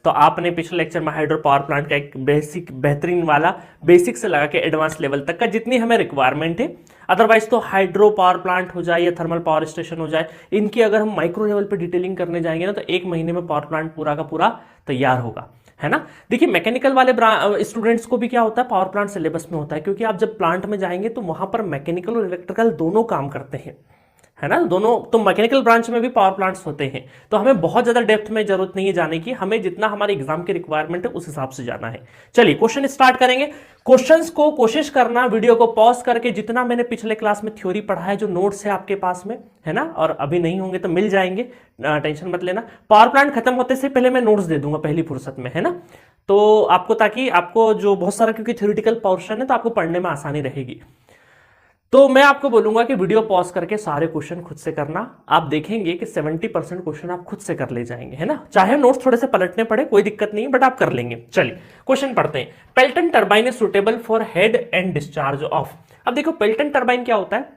तो आपने पिछले लेक्चर में हाइड्रो पावर प्लांट का एक बेहतरीन वाला बेसिक से लगा के एडवांस लेवल तक का जितनी हमें रिक्वायरमेंट है, अदरवाइज तो हाइड्रो पावर प्लांट हो जाए या थर्मल पावर स्टेशन हो जाए, इनकी अगर हम माइक्रो लेवल पे डिटेलिंग करने जाएंगे ना तो 1 महीने में पावर प्लांट पूरा का पूरा तैयार होगा, है ना। देखिए मैकेनिकल वाले स्टूडेंट्स को भी क्या होता है, पावर प्लांट सिलेबस में होता है, क्योंकि आप जब प्लांट में जाएंगे तो वहां पर मैकेनिकल और इलेक्ट्रिकल दोनों काम करते हैं, है ना, दोनों। तो मैकेनिकल ब्रांच में भी पावर प्लांट्स होते हैं, तो हमें बहुत ज्यादा डेप्थ में जरूरत नहीं है जाने की, हमें जितना हमारे एग्जाम की रिक्वायरमेंट है उस हिसाब से जाना है। चलिए क्वेश्चन स्टार्ट करेंगे। क्वेश्चंस को कोशिश करना वीडियो को पॉज करके, जितना मैंने पिछले क्लास में थ्योरी पढ़ा है, जो नोट्स है आपके पास में, है ना, और अभी नहीं होंगे तो मिल जाएंगे, टेंशन मत लेना। पावर प्लांट खत्म होते से पहले मैं नोट्स दे दूंगा पहली फुर्सत में, है ना, तो आपको, ताकि आपको जो बहुत सारा, क्योंकि थ्योरेटिकल पोर्शन है तो आपको पढ़ने में आसानी रहेगी। तो मैं आपको बोलूंगा कि वीडियो पॉज करके सारे क्वेश्चन खुद से करना, आप देखेंगे कि 70% क्वेश्चन आप खुद से कर ले जाएंगे, है ना। चाहे नोट्स थोड़े से पलटने पड़े कोई दिक्कत नहीं है, बट आप कर लेंगे। चलिए क्वेश्चन पढ़ते हैं। Pelton turbine is suitable for head and discharge of. अब देखो पेल्टन टरबाइन क्या होता है,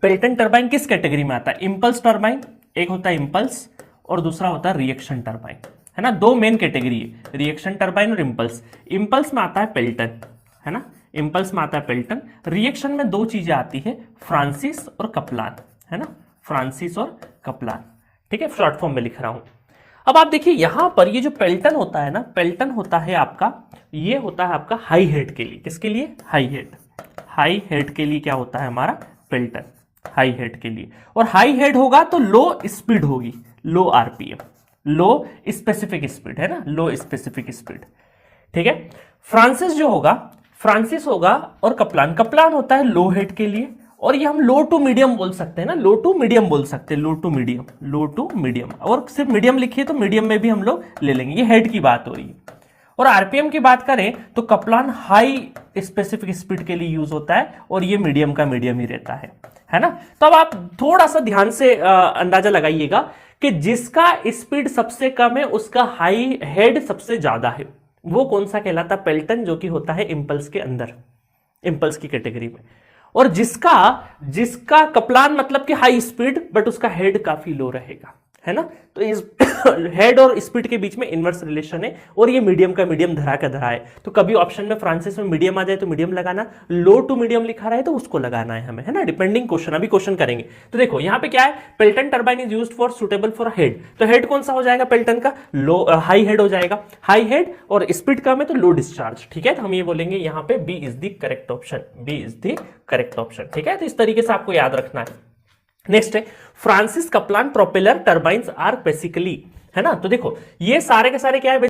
पेल्टन टरबाइन किस कैटेगरी में आता है, इंपल्स टरबाइन, एक होता है इंपल्स और दूसरा होता है रिएक्शन टरबाइन, है ना। दो मेन कैटेगरी है, रिएक्शन टरबाइन और इंपल्स। इंपल्स में आता है पेल्टन, है ना, इंपल्स में आता है पेल्टन। रिएक्शन में दो चीजें आती है, फ्रांसिस और कपलान, है ना, फ्रांसिस और कपलान, ठीक है, शॉर्ट फॉर्म में लिख रहा हूं। अब आप देखिए यहां पर ये जो पेल्टन होता है ना, पेल्टन होता है आपका, ये होता है आपका हाई हेड के लिए। किसके लिए, हाई हेड, हाई हेड के लिए क्या होता है हमारा पेल्टन, हाई हेड के लिए। और हाई हेड होगा तो लो स्पीड होगी, लो आरपीएम, लो स्पेसिफिक स्पीड, है ना, लो स्पेसिफिक स्पीड, ठीक है। फ्रांसिस जो होगा, फ्रांसिस होगा, और कपलान, कपलान होता है लो हेड के लिए, और ये हम लो टू मीडियम बोल सकते हैं ना, लो टू मीडियम बोल सकते हैं, low to medium, low to medium, और सिर्फ मीडियम लिखिए तो मीडियम में भी हम लोग ले लेंगे, ये हेड की बात हो रही है। और आरपीएम की बात करें तो कपलान हाई स्पेसिफिक स्पीड के लिए यूज होता है, और ये मीडियम का मीडियम ही रहता है ना। तो अब आप थोड़ा सा ध्यान से अंदाजा लगाइएगा कि जिसका स्पीड सबसे कम है उसका हाई हेड सबसे ज्यादा है, वो कौन सा कहलाता है, पेल्टन, जो कि होता है इंपल्स के अंदर, इंपल्स की कैटेगरी में। और जिसका कपलान मतलब कि हाई स्पीड बट उसका हेड काफी लो रहेगा, है ना। तो इस हेड और स्पीड के बीच में इनवर्स रिलेशन है, और ये मीडियम का मीडियम धरा का धरा है। तो कभी ऑप्शन में फ्रांसिस में मीडियम आ जाए तो मीडियम लगाना, लो टू मीडियम लिखा रहा है तो उसको लगाना है हमें, है ना, डिपेंडिंग क्वेश्चन। अभी क्वेश्चन करेंगे तो देखो यहाँ पे क्या है, Pelton turbine is used for suitable for head. तो हेड कौन सा हो जाएगा पेल्टन का, लो हाई हेड हो जाएगा, हाई हेड, और स्पीड कम है तो लो डिस्चार्ज, ठीक है। तो हम ये बोलेंगे यहाँ पे B is the correct option, B is the correct option, ठीक है। तो इस तरीके से आपको याद रखना है। नेक्स्ट है Francis Kaplan propeller turbines are basically, है ना। तो देखो ये सारे के सारे क्या है,